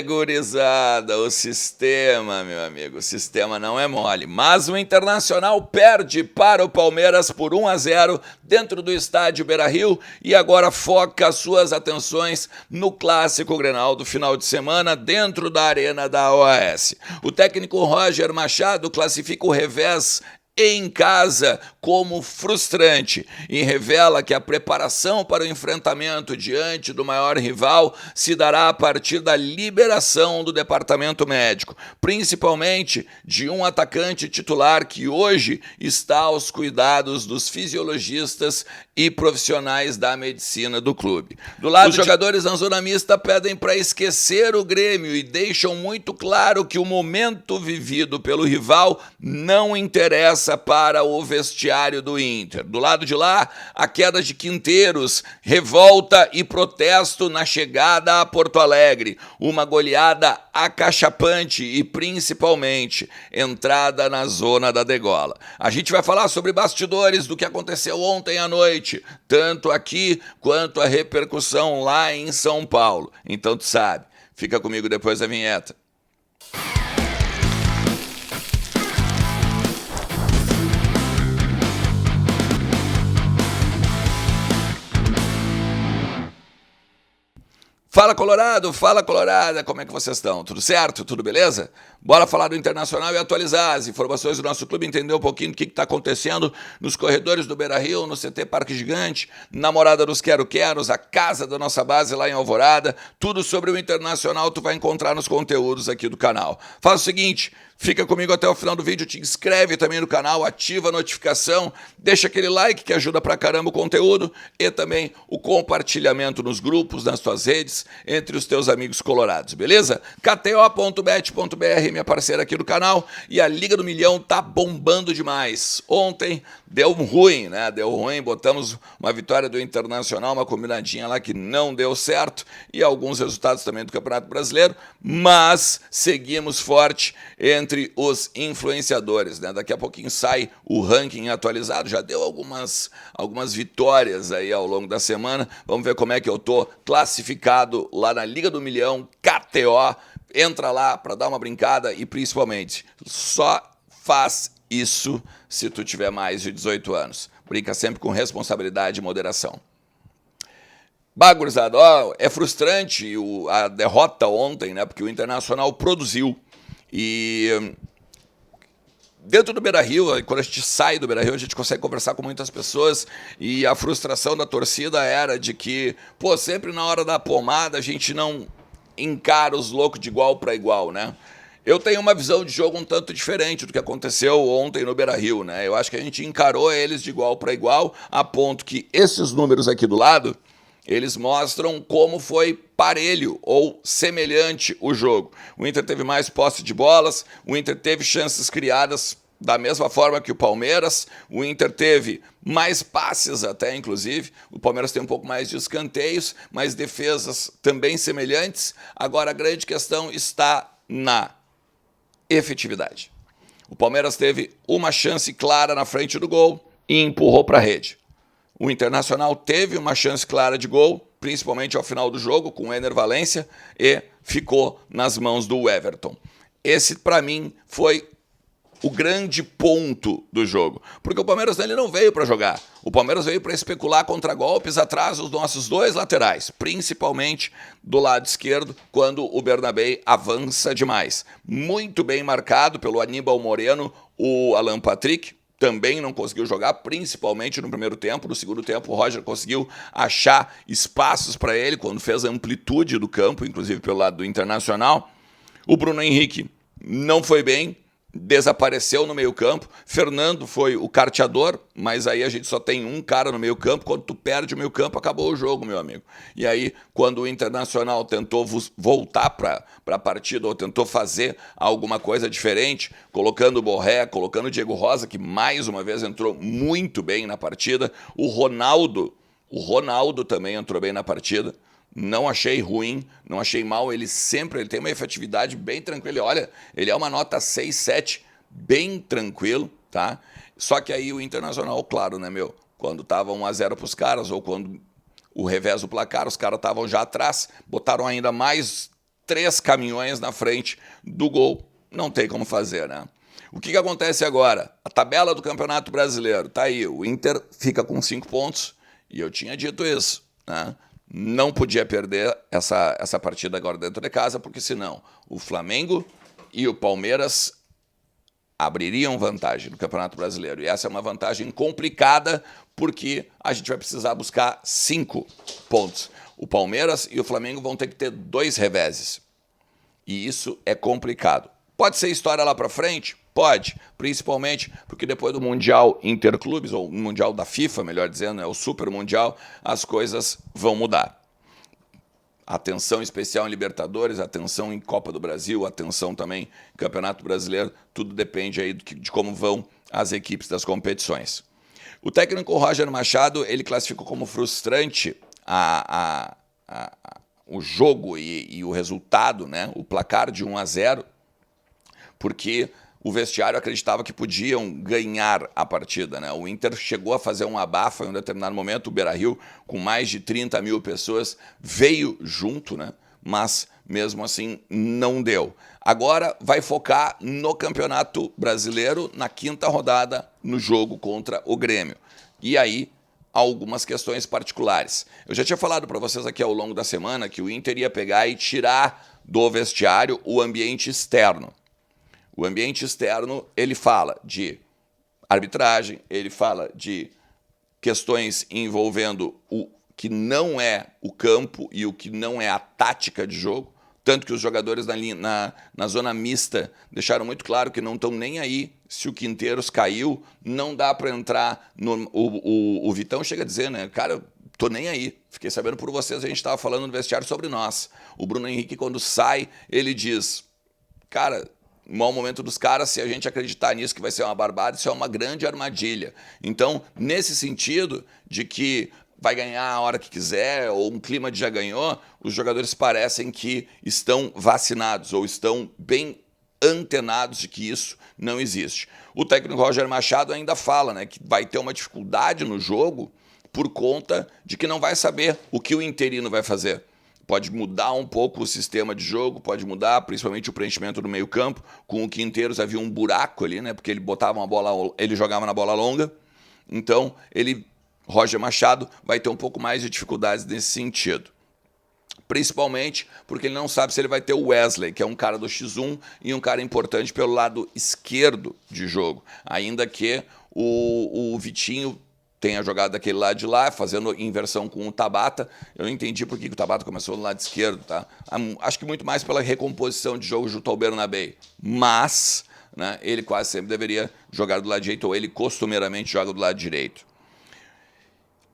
Gurizada, o sistema, meu amigo, o sistema não é mole. Mas o Internacional perde para o Palmeiras por 1-0 dentro do estádio Beira-Rio e agora foca suas atenções no clássico Grenal do final de semana dentro da arena da OAS. O técnico Roger Machado classifica o revés em casa como frustrante e revela que a preparação para o enfrentamento diante do maior rival se dará a partir da liberação do departamento médico, principalmente de um atacante titular que hoje está aos cuidados dos fisiologistas e profissionais da medicina do clube. Do lado, os jogadores na zona mista pedem para esquecer o Grêmio e deixam muito claro que o momento vivido pelo rival não interessa para o vestiário do Inter. Do lado de lá, a queda de Quinteiros, revolta e protesto na chegada a Porto Alegre, uma goleada acachapante e, principalmente, entrada na zona da degola. A gente vai falar sobre bastidores do que aconteceu ontem à noite, tanto aqui quanto a repercussão lá em São Paulo. Então tu sabe, fica comigo depois da vinheta. Fala Colorada, como é que vocês estão? Tudo certo? Tudo beleza? Bora falar do Internacional e atualizar as informações do nosso clube, entender um pouquinho do que está acontecendo nos corredores do Beira-Rio, no CT Parque Gigante, na Morada dos Quero-Queros, a casa da nossa base lá em Alvorada. Tudo sobre o Internacional tu vai encontrar nos conteúdos aqui do canal. Faz o seguinte, fica comigo até o final do vídeo, te inscreve também no canal, ativa a notificação, deixa aquele like que ajuda pra caramba o conteúdo e também o compartilhamento nos grupos, nas tuas redes, entre os teus amigos colorados, beleza? kto.bet.br, minha parceira aqui do canal, e a Liga do Milhão tá bombando demais. Ontem deu ruim, né? Deu ruim, botamos uma vitória do Internacional, uma combinadinha lá que não deu certo, e alguns resultados também do Campeonato Brasileiro, mas seguimos forte entre os influenciadores, né? Daqui a pouquinho sai o ranking atualizado, já deu algumas vitórias aí ao longo da semana. Vamos ver como é que eu tô classificado lá na Liga do Milhão, KTO. Entra lá para dar uma brincada e principalmente só faz isso se tu tiver mais de 18 anos. Brinca sempre com responsabilidade e moderação. Gurizada, é frustrante a derrota ontem, né? Porque o Internacional produziu. E dentro do Beira-Rio, quando a gente sai do Beira-Rio, a gente consegue conversar com muitas pessoas e a frustração da torcida era de que, sempre na hora da pomada a gente não encara os loucos de igual para igual, né? Eu tenho uma visão de jogo um tanto diferente do que aconteceu ontem no Beira-Rio, né? Eu acho que a gente encarou eles de igual para igual, a ponto que esses números aqui do lado, eles mostram como foi parelho ou semelhante o jogo. O Inter teve mais posse de bolas, o Inter teve chances criadas da mesma forma que o Palmeiras, o Inter teve mais passes até, inclusive, o Palmeiras tem um pouco mais de escanteios, mas defesas também semelhantes. Agora a grande questão está na efetividade. O Palmeiras teve uma chance clara na frente do gol e empurrou para a rede. O Internacional teve uma chance clara de gol, principalmente ao final do jogo, com o Ener Valencia, e ficou nas mãos do Everton. Esse, para mim, foi o grande ponto do jogo. Porque o Palmeiras ele não veio para jogar. O Palmeiras veio para especular contragolpes atrás dos nossos dois laterais, principalmente do lado esquerdo, quando o Bernabé avança demais. Muito bem marcado pelo Aníbal Moreno, o Alan Patrick, também não conseguiu jogar, principalmente no primeiro tempo. No segundo tempo, o Roger conseguiu achar espaços para ele, quando fez a amplitude do campo, inclusive pelo lado do Internacional. O Bruno Henrique não foi bem, desapareceu no meio-campo. Fernando foi o carteador, mas aí a gente só tem um cara no meio-campo. Quando tu perde o meio-campo, acabou o jogo, meu amigo. E aí, quando o Internacional tentou voltar para a partida, ou tentou fazer alguma coisa diferente, colocando o Borré, colocando o Diego Rosa, que mais uma vez entrou muito bem na partida, o Ronaldo também entrou bem na partida. Não achei ruim, não achei mal, ele tem uma efetividade bem tranquila. Olha, ele é uma nota 6, 7, bem tranquilo, tá? Só que aí o Internacional, claro, né, meu? Quando tava 1-0 pros caras, ou quando o revés do placar, os caras estavam já atrás, botaram ainda mais 3 caminhões na frente do gol. Não tem como fazer, né? O que acontece agora? A tabela do Campeonato Brasileiro tá aí. O Inter fica com 5 pontos e eu tinha dito isso, né? Não podia perder essa partida agora dentro de casa, porque senão o Flamengo e o Palmeiras abririam vantagem no Campeonato Brasileiro. E essa é uma vantagem complicada, porque a gente vai precisar buscar 5 pontos. O Palmeiras e o Flamengo vão ter que ter 2 reveses. E isso é complicado. Pode ser história lá para frente? Pode, principalmente porque depois do Mundial Interclubes, ou Mundial da FIFA, melhor dizendo, o Super Mundial, as coisas vão mudar. Atenção especial em Libertadores, atenção em Copa do Brasil, atenção também em Campeonato Brasileiro, tudo depende aí de como vão as equipes das competições. O técnico Roger Machado, ele classificou como frustrante o jogo e o resultado, né, o placar de 1-0, porque o vestiário acreditava que podiam ganhar a partida, né? O Inter chegou a fazer um abafa em um determinado momento, o Beira-Rio, com mais de 30 mil pessoas, veio junto, né? Mas mesmo assim não deu. Agora vai focar no Campeonato Brasileiro, na 5ª rodada, no jogo contra o Grêmio. E aí, algumas questões particulares. Eu já tinha falado para vocês aqui ao longo da semana que o Inter ia pegar e tirar do vestiário o ambiente externo. O ambiente externo, ele fala de arbitragem, ele fala de questões envolvendo o que não é o campo e o que não é a tática de jogo, tanto que os jogadores na zona mista deixaram muito claro que não estão nem aí se o Quinteiros caiu, não dá para entrar. O Vitão chega a dizer, né, cara, tô nem aí, fiquei sabendo por vocês, a gente estava falando no vestiário sobre nós. O Bruno Henrique, quando sai, ele diz, cara, mau momento dos caras, se a gente acreditar nisso que vai ser uma barbada, isso é uma grande armadilha. Então, nesse sentido de que vai ganhar a hora que quiser, ou um clima de já ganhou, os jogadores parecem que estão vacinados, ou estão bem antenados de que isso não existe. O técnico Roger Machado ainda fala, né, que vai ter uma dificuldade no jogo por conta de que não vai saber o que o interino vai fazer. Pode mudar um pouco o sistema de jogo, pode mudar principalmente o preenchimento do meio-campo. Com o Quinteiros havia um buraco ali, né? Porque ele botava uma bola, ele jogava na bola longa. Então, Roger Machado vai ter um pouco mais de dificuldades nesse sentido. Principalmente porque ele não sabe se ele vai ter o Wesley, que é um cara do X1 e um cara importante pelo lado esquerdo de jogo. Ainda que o Vitinho tenha jogado daquele lado de lá, fazendo inversão com o Tabata. Eu não entendi por que o Tabata começou no lado esquerdo, tá? Acho que muito mais pela recomposição de jogo junto ao Bernabéu. Mas, né, ele quase sempre deveria jogar do lado direito, ou ele costumeiramente joga do lado direito.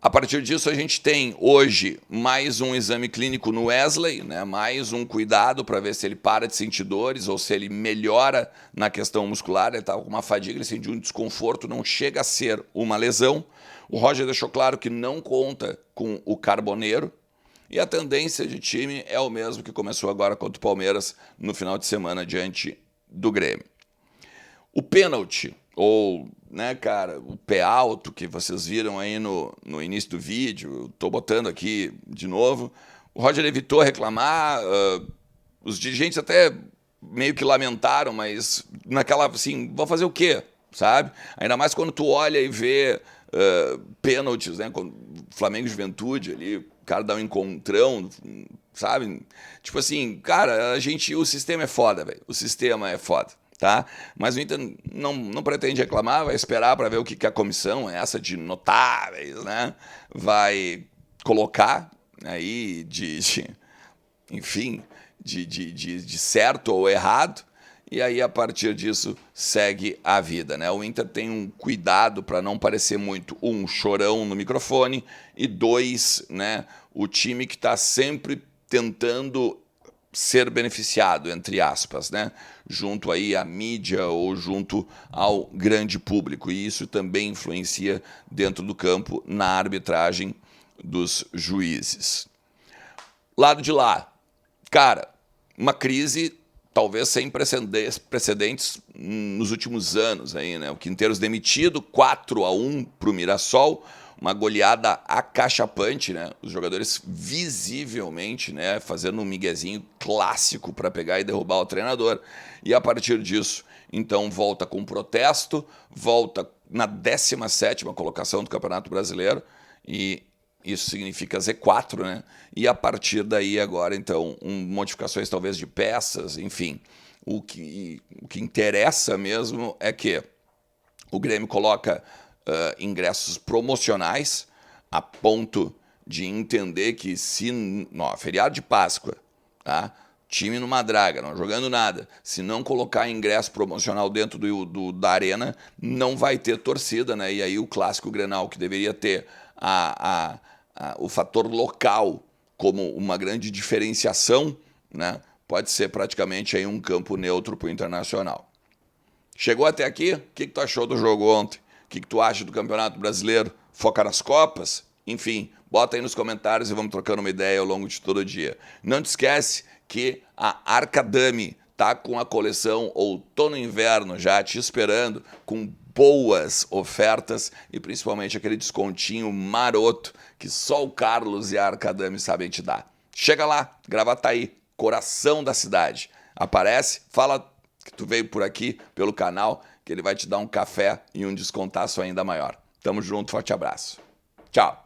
A partir disso, a gente tem hoje mais um exame clínico no Wesley, né? Mais um cuidado para ver se ele para de sentir dores ou se ele melhora na questão muscular. Ele estava com uma fadiga, ele sentiu um desconforto, não chega a ser uma lesão. O Roger deixou claro que não conta com o Carboneiro e a tendência de time é o mesmo que começou agora contra o Palmeiras no final de semana diante do Grêmio. O pênalti, ou, né, cara, o pé alto que vocês viram aí no início do vídeo, estou botando aqui de novo, o Roger evitou reclamar, os dirigentes até meio que lamentaram, mas naquela, assim, vão fazer o quê, sabe? Ainda mais quando tu olha e vê pênaltis, né, Flamengo e Juventude ali, o cara dá um encontrão, sabe? Tipo assim, cara, o sistema é foda, velho, o sistema é foda. Tá? Mas o Inter não pretende reclamar, vai esperar para ver o que a comissão, essa de notáveis, né, vai colocar aí enfim, de certo ou errado, e aí a partir disso segue a vida, né? O Inter tem um cuidado para não parecer muito, chorão no microfone, e 2, né, o time que está sempre tentando ser beneficiado, entre aspas, né, junto aí à mídia ou junto ao grande público. E isso também influencia dentro do campo na arbitragem dos juízes. Lado de lá, cara, uma crise talvez sem precedentes nos últimos anos aí, né? O Quinteiros demitido, 4-1 para o Mirassol. uma goleada acachapante, né? Os jogadores visivelmente, né, fazendo um miguezinho clássico para pegar e derrubar o treinador. E a partir disso, então volta com protesto, volta na 17ª colocação do Campeonato Brasileiro e isso significa Z4, né? E a partir daí agora, então, modificações talvez de peças, enfim. O que interessa mesmo é que o Grêmio coloca ingressos promocionais a ponto de entender que se... feriado de Páscoa, tá? Time numa draga, não jogando nada. Se não colocar ingresso promocional dentro da arena, não vai ter torcida, né? E aí o clássico Grenal, que deveria ter o fator local como uma grande diferenciação, né? Pode ser praticamente aí um campo neutro para o Internacional. Chegou até aqui? O que tu achou do jogo ontem? O que tu acha do Campeonato Brasileiro? Foca nas Copas? Enfim, bota aí nos comentários e vamos trocando uma ideia ao longo de todo o dia. Não te esquece que a Arcadami tá com a coleção Outono e Inverno já te esperando, com boas ofertas e principalmente aquele descontinho maroto que só o Carlos e a Arcadami sabem te dar. Chega lá, Gravataí, coração da cidade. Aparece, fala que tu veio por aqui, pelo canal, que ele vai te dar um café e um descontaço ainda maior. Tamo junto, forte abraço. Tchau.